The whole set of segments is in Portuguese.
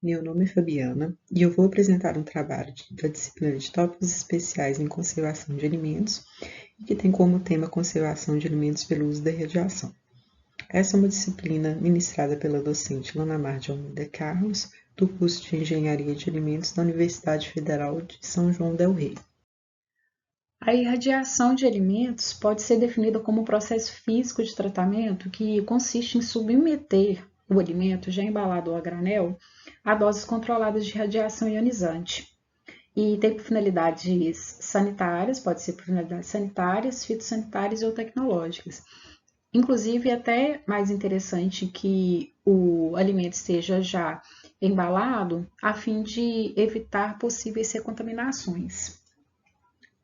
meu nome é Fabiana e eu vou apresentar um trabalho da disciplina de tópicos especiais em conservação de alimentos e que tem como tema conservação de alimentos pelo uso da radiação. Essa é uma disciplina ministrada pela docente Lanamar de Almeida Carlos, do curso de Engenharia de Alimentos da Universidade Federal de São João del Rei. A irradiação de alimentos pode ser definida como um processo físico de tratamento que consiste em submeter o alimento já embalado ou a granel a doses controladas de radiação ionizante. E tem finalidades sanitárias, pode ser por finalidades sanitárias, fitossanitárias ou tecnológicas. Inclusive, é até mais interessante que o alimento esteja já embalado a fim de evitar possíveis recontaminações.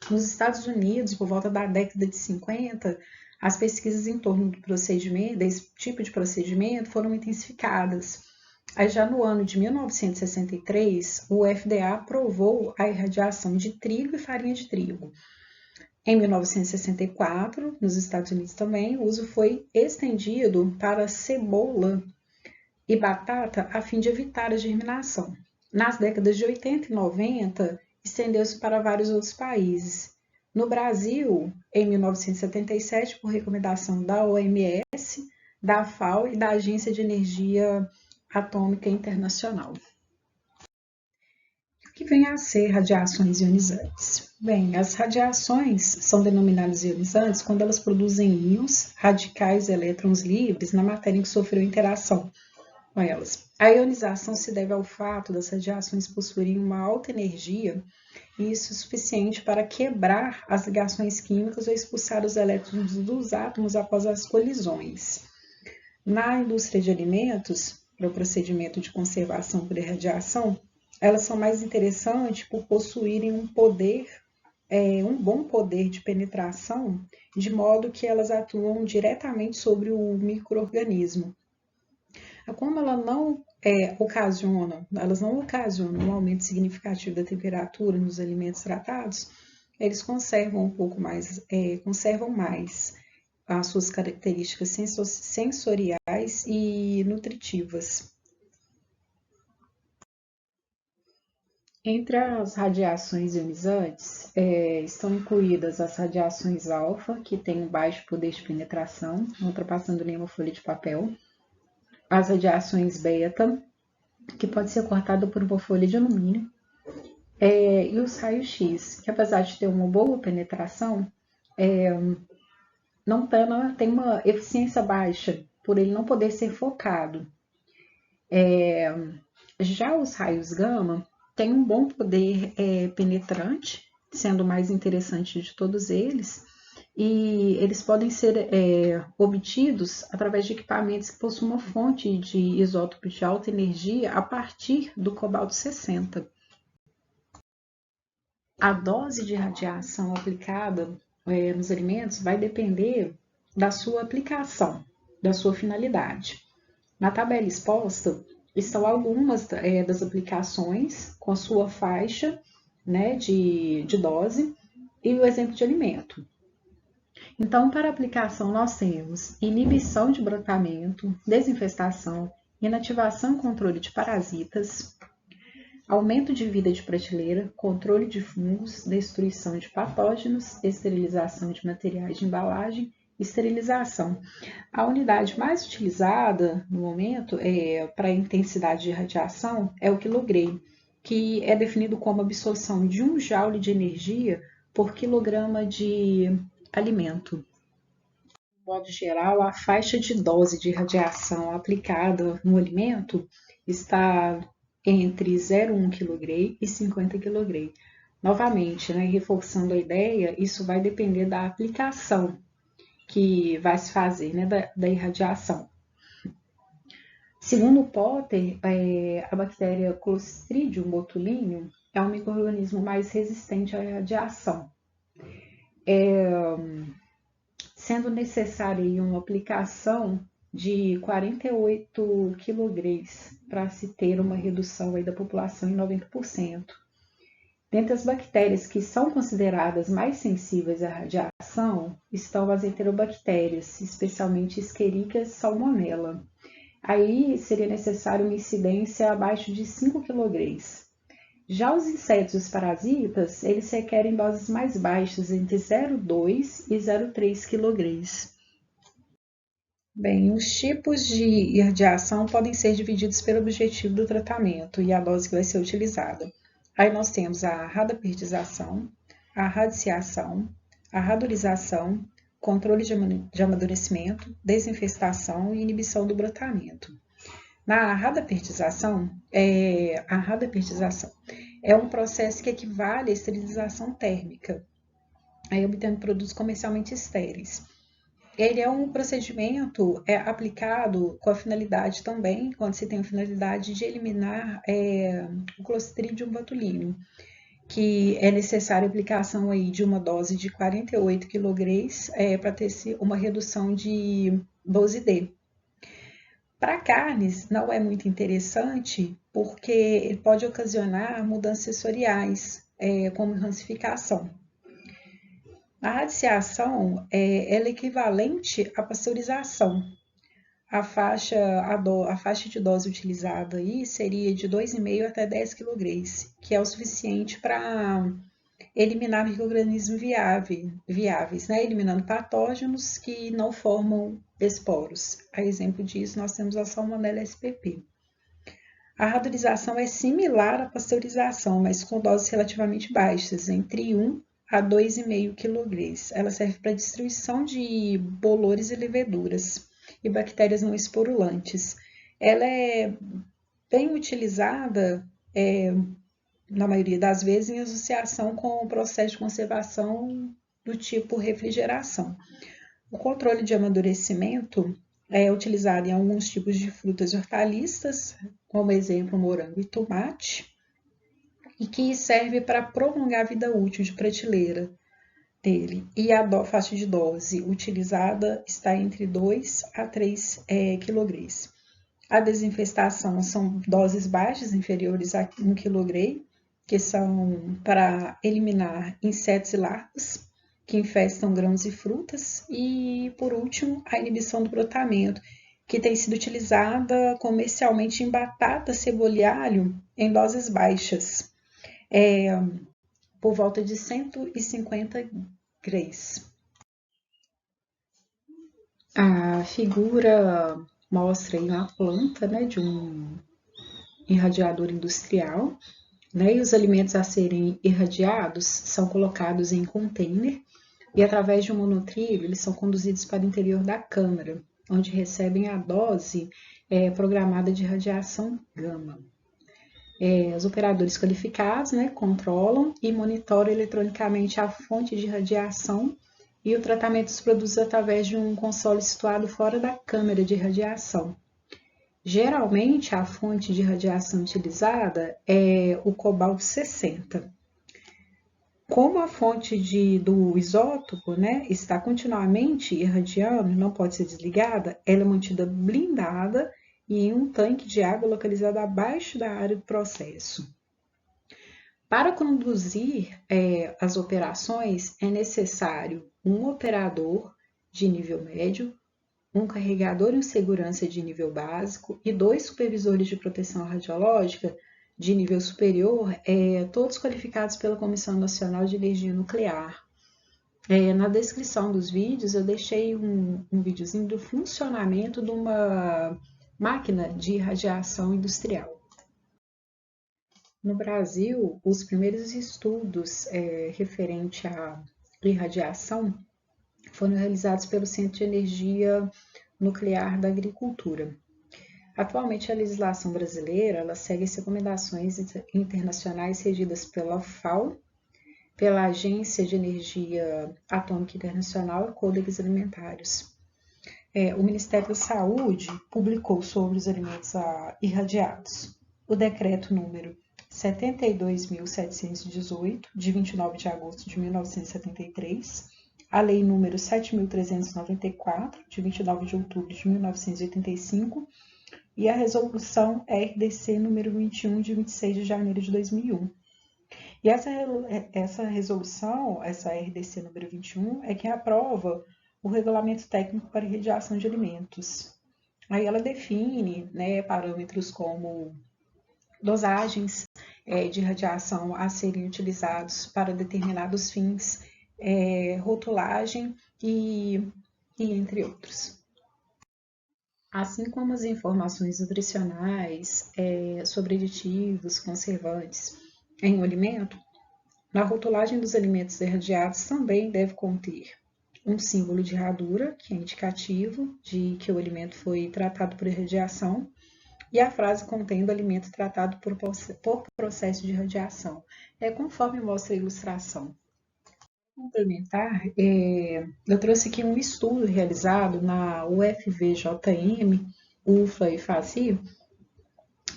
Nos Estados Unidos, por volta da década de 50, as pesquisas em torno do procedimento, desse tipo de procedimento foram intensificadas. Aí, já no ano de 1963, o FDA aprovou a irradiação de trigo e farinha de trigo. Em 1964, nos Estados Unidos também, o uso foi estendido para cebola e batata a fim de evitar a germinação. Nas décadas de 80 e 90, estendeu-se para vários outros países. No Brasil, em 1977, por recomendação da OMS, da FAO e da Agência de Energia Atômica Internacional. O que vem a ser radiações ionizantes? Bem, as radiações são denominadas ionizantes quando elas produzem íons, radicais e elétrons livres na matéria que sofreu interação com elas. A ionização se deve ao fato das radiações possuírem uma alta energia e isso é suficiente para quebrar as ligações químicas ou expulsar os elétrons dos átomos após as colisões. Na indústria de alimentos, para o procedimento de conservação por irradiação, elas são mais interessantes por possuírem um bom poder de penetração, de modo que elas atuam diretamente sobre o micro-organismo. Como elas não ocasionam um aumento significativo da temperatura nos alimentos tratados, eles conservam mais as suas características sensoriais e nutritivas. Entre as radiações ionizantes, estão incluídas as radiações alfa, que têm um baixo poder de penetração, não ultrapassando nenhuma folha de papel. As radiações beta, que pode ser cortada por uma folha de alumínio. E os raios-x, que apesar de ter uma boa penetração, não tem uma eficiência baixa, por ele não poder ser focado. Já os raios gama têm um bom poder penetrante, sendo o mais interessante de todos eles, e eles podem ser obtidos através de equipamentos que possuem uma fonte de isótopos de alta energia a partir do cobalto 60. A dose de radiação aplicada nos alimentos vai depender da sua aplicação, da sua finalidade. Na tabela exposta estão algumas das aplicações com a sua faixa de dose e o exemplo de alimento. Então, para aplicação, nós temos inibição de brotamento, desinfestação, inativação e controle de parasitas, aumento de vida de prateleira, controle de fungos, destruição de patógenos, esterilização de materiais de embalagem, esterilização. A unidade mais utilizada no momento para a intensidade de radiação é o quilogray, que é definido como absorção de 1 joule de energia por quilograma de alimento. De modo geral, a faixa de dose de radiação aplicada no alimento está entre 0,1 kg e 50 kg. Novamente, reforçando a ideia, isso vai depender da aplicação que vai se fazer da irradiação. Segundo Potter, a bactéria Clostridium botulinum é um micro-organismo mais resistente à radiação, sendo necessária uma aplicação de 48 kg para se ter uma redução da população em 90%. Dentre as bactérias que são consideradas mais sensíveis à radiação estão as enterobactérias, especialmente Escherichia salmonella. Aí seria necessário uma incidência abaixo de 5 kg. Já os insetos e os parasitas, eles requerem doses mais baixas, entre 0,2 e 0,3 kg. Bem, os tipos de irradiação podem ser divididos pelo objetivo do tratamento e a dose que vai ser utilizada. Aí nós temos a radapertização, a radiciação, a radolização, controle de amadurecimento, desinfestação e inibição do brotamento. A radapertização é um processo que equivale à esterilização térmica, aí obtendo produtos comercialmente estéreis. Ele é um procedimento aplicado com a finalidade também, quando se tem a finalidade de eliminar o Clostridium botulinum, que é necessária a aplicação aí de uma dose de 48 kg para ter uma redução de 12D. Para carnes, não é muito interessante, porque ele pode ocasionar mudanças sensoriais, como rancificação. A radiciação ela é equivalente à pasteurização. A faixa de dose utilizada aí seria de 2,5 até 10 kg, que é o suficiente para eliminar micro-organismos viáveis, né? Eliminando patógenos que não formam esporos. A exemplo disso, nós temos a Salmonella spp. A radolização é similar à pasteurização, mas com doses relativamente baixas, entre 1 a 2,5 kg. Ela serve para destruição de bolores e leveduras e bactérias não esporulantes. Ela é bem utilizada, na maioria das vezes, em associação com o processo de conservação do tipo refrigeração. O controle de amadurecimento é utilizado em alguns tipos de frutas e hortaliças, como exemplo, morango e tomate, e que serve para prolongar a vida útil de prateleira dele. E a faixa de dose utilizada está entre 2 a 3 kg. A desinfestação são doses baixas, inferiores a 1 kg, que são para eliminar insetos e larvas que infestam grãos e frutas. E, por último, a inibição do brotamento, que tem sido utilizada comercialmente em batata, cebola e alho em doses baixas, por volta de 150 graus. A figura mostra aí uma planta, né, de um irradiador industrial, né, e os alimentos a serem irradiados são colocados em container e através de um monotrilho eles são conduzidos para o interior da câmara, onde recebem a dose programada de radiação gama. Os operadores qualificados, né, controlam e monitoram eletronicamente a fonte de radiação e o tratamento dos produtos através de um console situado fora da câmara de radiação. Geralmente, a fonte de radiação utilizada é o cobalto 60. Como a fonte do isótopo, né, está continuamente irradiando, não pode ser desligada, ela é mantida blindada e em um tanque de água localizado abaixo da área do processo. Para conduzir as operações, é necessário um operador de nível médio, um carregador em segurança de nível básico e 2 supervisores de proteção radiológica de nível superior, todos qualificados pela Comissão Nacional de Energia Nuclear. Na descrição dos vídeos, eu deixei um videozinho do funcionamento de uma máquina de irradiação industrial. No Brasil, os primeiros estudos referentes à irradiação foram realizados pelo Centro de Energia Nuclear da Agricultura. Atualmente, a legislação brasileira ela segue as recomendações internacionais regidas pela FAO, pela Agência de Energia Atômica Internacional e Códex Alimentários. O Ministério da Saúde publicou sobre os alimentos irradiados o decreto número 72.718, de 29 de agosto de 1973, a lei número 7.394, de 29 de outubro de 1985, e a resolução RDC número 21, de 26 de janeiro de 2001. E essa resolução, essa RDC número 21, é quem aprova o regulamento técnico para irradiação de alimentos. Aí ela define, né, parâmetros como dosagens de radiação a serem utilizados para determinados fins, rotulagem e entre outros. Assim como as informações nutricionais sobre aditivos, conservantes em um alimento, na rotulagem dos alimentos irradiados também deve conter um símbolo de herradura, que é indicativo de que o alimento foi tratado por irradiação, e a frase contendo alimento tratado por processo de radiação, conforme mostra a ilustração. Complementar, eu trouxe aqui um estudo realizado na UFVJM, UFLA e FACI,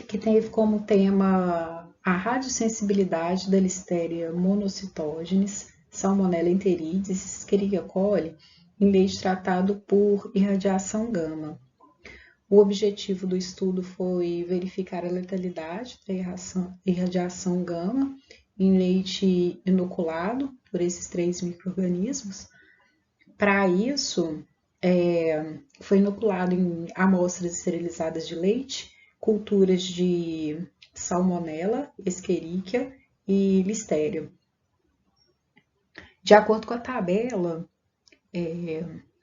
que teve como tema a radiosensibilidade da Listeria monocytogenes, Salmonella enteritidis, Escherichia coli, em leite tratado por irradiação gama. O objetivo do estudo foi verificar a letalidade da irradiação gama em leite inoculado por esses 3 micro-organismos. Para isso, foi inoculado em amostras esterilizadas de leite, culturas de Salmonella, Escherichia e Listeria. De acordo com a tabela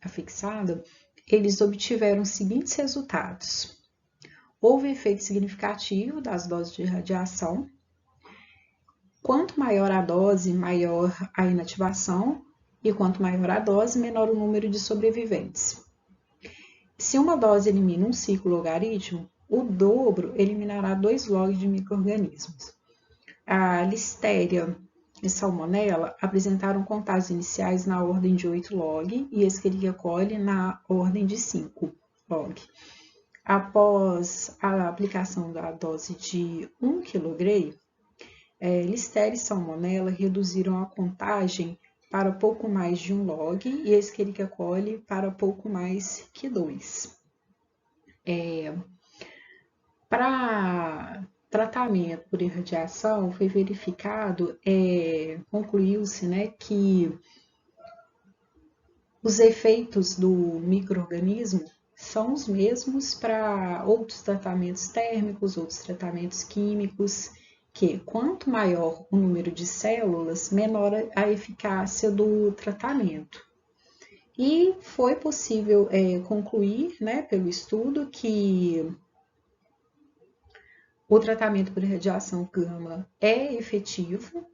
afixada, eles obtiveram os seguintes resultados. Houve efeito significativo das doses de radiação. Quanto maior a dose, maior a inativação, e quanto maior a dose, menor o número de sobreviventes. Se uma dose elimina um ciclo logaritmo, o dobro eliminará 2 log de micro-organismos. A Listeria e Salmonella apresentaram contatos iniciais na ordem de 8 log e Escherichia coli na ordem de 5 log. Após a aplicação da dose de 1 kg, Listeria e Salmonella reduziram a contagem para pouco mais de 1 log e Escherichia coli para pouco mais que 2. Para tratamento por irradiação, foi verificado, concluiu-se, né, que os efeitos do micro-organismo são os mesmos para outros tratamentos térmicos, outros tratamentos químicos, que quanto maior o número de células, menor a eficácia do tratamento. E foi possível concluir, né, pelo estudo, que o tratamento por radiação gama é efetivo,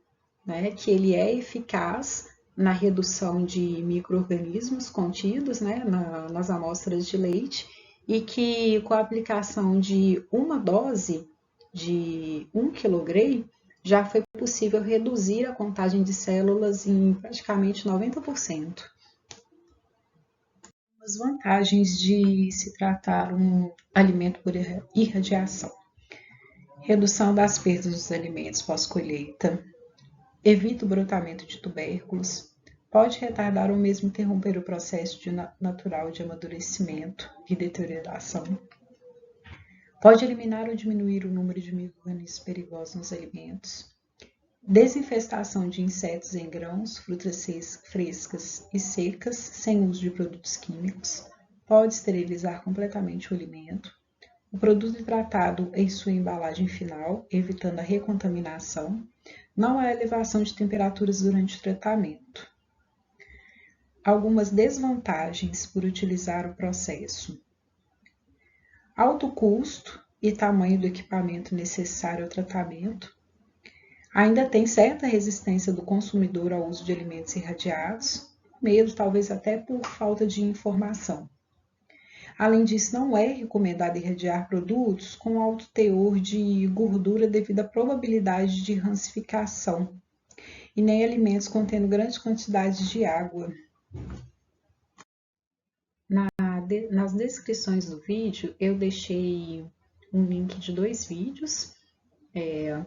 né, que ele é eficaz na redução de micro-organismos contidos, né, nas amostras de leite, e que com a aplicação de uma dose de 1 kg, já foi possível reduzir a contagem de células em praticamente 90%. As vantagens de se tratar um alimento por irradiação. Redução das perdas dos alimentos pós-colheita, evita o brotamento de tubérculos, pode retardar ou mesmo interromper o processo natural de amadurecimento e deterioração, pode eliminar ou diminuir o número de micro-organismos perigosos nos alimentos, desinfestação de insetos em grãos, frutas frescas e secas, sem uso de produtos químicos, pode esterilizar completamente o alimento, o produto tratado em sua embalagem final, evitando a recontaminação, não há elevação de temperaturas durante o tratamento. Algumas desvantagens por utilizar o processo. Alto custo e tamanho do equipamento necessário ao tratamento. Ainda tem certa resistência do consumidor ao uso de alimentos irradiados, medo talvez até por falta de informação. Além disso, não é recomendado irradiar produtos com alto teor de gordura devido à probabilidade de rancificação, e nem alimentos contendo grandes quantidades de água. Nas descrições do vídeo, eu deixei um link de 2 vídeos,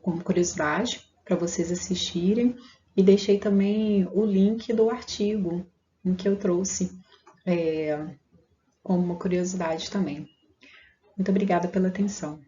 como curiosidade, para vocês assistirem, e deixei também o link do artigo em que eu trouxe como uma curiosidade também. Muito obrigada pela atenção.